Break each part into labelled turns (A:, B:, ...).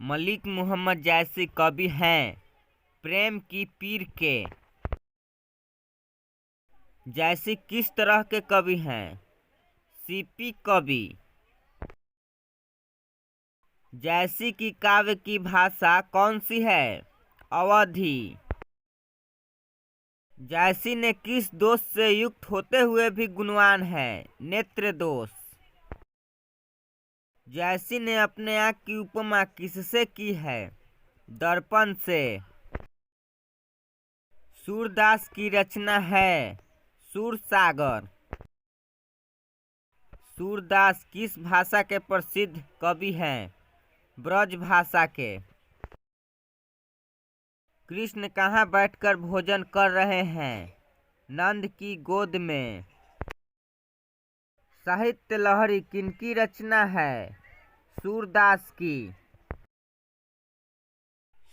A: मलिक मोहम्मद जैसी कवि हैं। प्रेम की पीर के जैसी किस तरह के कवि हैं? सीपी कवि जैसी की काव्य की भाषा कौन सी है? अवधी। जैसी ने किस दोष से युक्त होते हुए भी गुणवान है? नेत्र दोष। जैसी ने अपने आँख की उपमा किससे की है? दर्पण से। सूरदास की रचना है सूरसागर। सूरदास किस भाषा के प्रसिद्ध कवि हैं? ब्रज भाषा के। कृष्ण कहाँ बैठकर भोजन कर रहे हैं? नंद की गोद में। साहित्य लहरी किनकी रचना है? सूरदास की।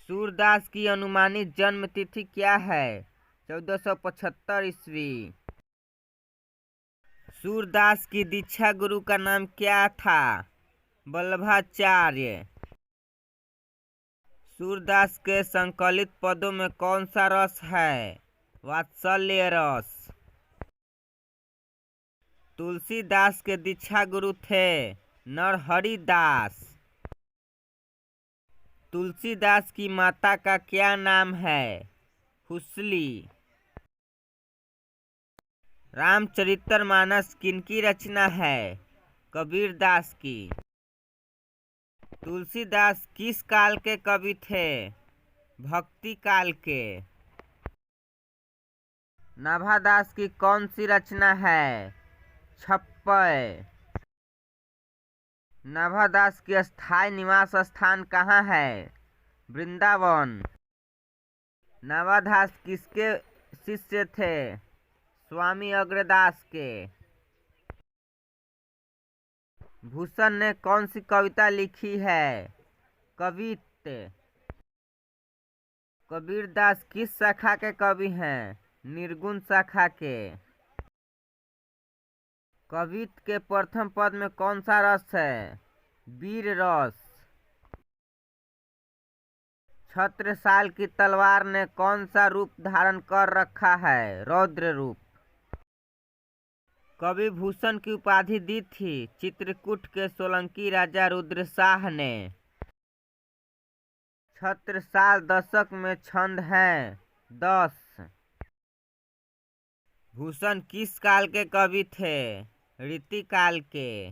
A: सूरदास की अनुमानित जन्म तिथि क्या है? 1475 ईस्वी। सूरदास की दीक्षा गुरु का नाम क्या था? वल्लभाचार्य। सूरदास के संकलित पदों में कौन सा रस है? वात्सल्य रस। तुलसीदास के दीक्षा गुरु थे नरहरि दास। तुलसीदास की माता का क्या नाम है? हुसली। रामचरितमानस किनकी रचना है? कबीरदास की। तुलसीदास किस काल के कवि थे? भक्ति काल के। नाभादास की कौन सी रचना है? छप्पय। नाभादास की स्थायी निवास स्थान कहाँ है? वृंदावन। नाभादास किसके शिष्य थे? स्वामी अग्रदास के। भूषण ने कौन सी कविता लिखी है? कवित्त। कबीरदास किस शाखा के कवि हैं? निर्गुण शाखा के। कवित्त के प्रथम पद में कौन सा रस है? वीर रस। छत्रसाल की तलवार ने कौन सा रूप धारण कर रखा है? रौद्र रूप। कवि भूषण की उपाधि दी थी चित्रकूट के सोलंकी राजा रुद्रशाह ने। छत्रसाल दशक में छंद हैं 10। भूषण किस काल के कवि थे? रीतिकाल के।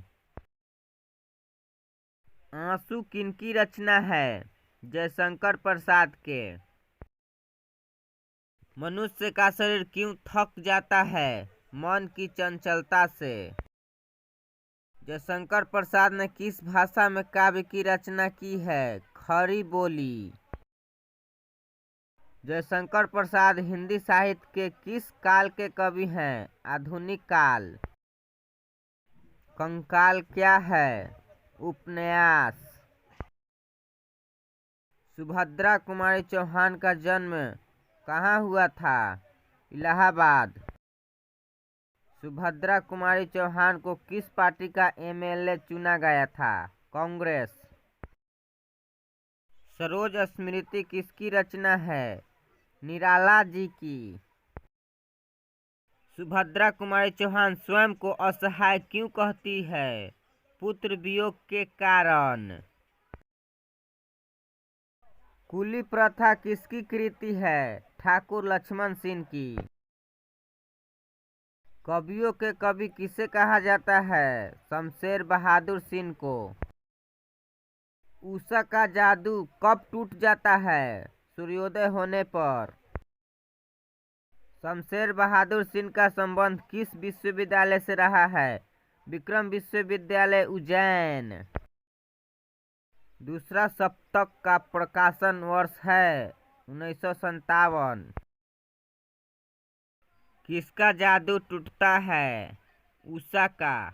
A: आंसू किनकी रचना है? जयशंकर प्रसाद के। मनुष्य का शरीर क्यों थक जाता है? मन की चंचलता से। जयशंकर प्रसाद ने किस भाषा में काव्य की रचना की है? खड़ी बोली। जयशंकर प्रसाद हिंदी साहित्य के किस काल के कवि हैं? आधुनिक काल। कंकाल क्या है? उपन्यास। सुभद्रा कुमारी चौहान का जन्म कहाँ हुआ था? इलाहाबाद। सुभद्रा कुमारी चौहान को किस पार्टी का एमएलए चुना गया था? कांग्रेस। सरोज स्मृति किसकी रचना है? निराला जी की। सुभद्रा कुमारी चौहान स्वयं को असहाय क्यों कहती है? पुत्र वियोग के कारण। कुली प्रथा किसकी कृति है? ठाकुर लक्ष्मण सिंह की। कवियों के कवि किसे कहा जाता है? शमशेर बहादुर सिंह को। उषा का जादू कब टूट जाता है? सूर्योदय होने पर। शमशेर बहादुर सिंह का संबंध किस विश्वविद्यालय से रहा है? विक्रम विश्वविद्यालय उज्जैन। दूसरा सप्तक का प्रकाशन वर्ष है 1957। किसका जादू टूटता है? उषा का।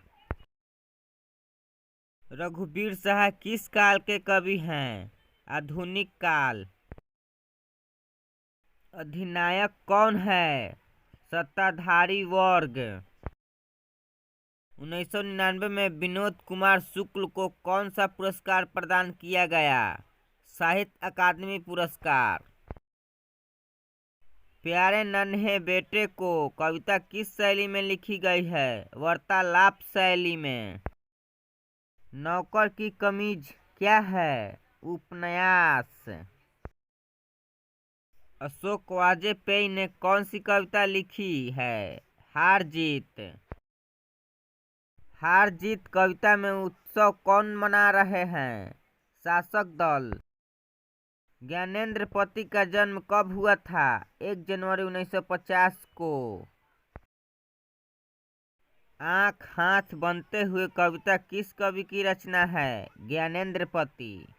A: रघुवीर शाह किस काल के कवि हैं? आधुनिक काल। अधिनायक कौन है? सत्ताधारी वर्ग। 1999 में विनोद कुमार शुक्ल को कौन सा पुरस्कार प्रदान किया गया? साहित्य अकादमी पुरस्कार। प्यारे नन्हे बेटे को कविता किस शैली में लिखी गई है? वार्तालाप शैली में। नौकर की कमीज क्या है? उपन्यास। अशोक वाजपेयी ने कौन सी कविता लिखी है? हार जीत। हार जीत कविता में उत्सव कौन मना रहे हैं? शासक दल। ज्ञानेंद्र पति का जन्म कब हुआ था? 1 जनवरी 1950 को। आँख हाथ बनते हुए कविता किस कवि की रचना है? ज्ञानेंद्र पति।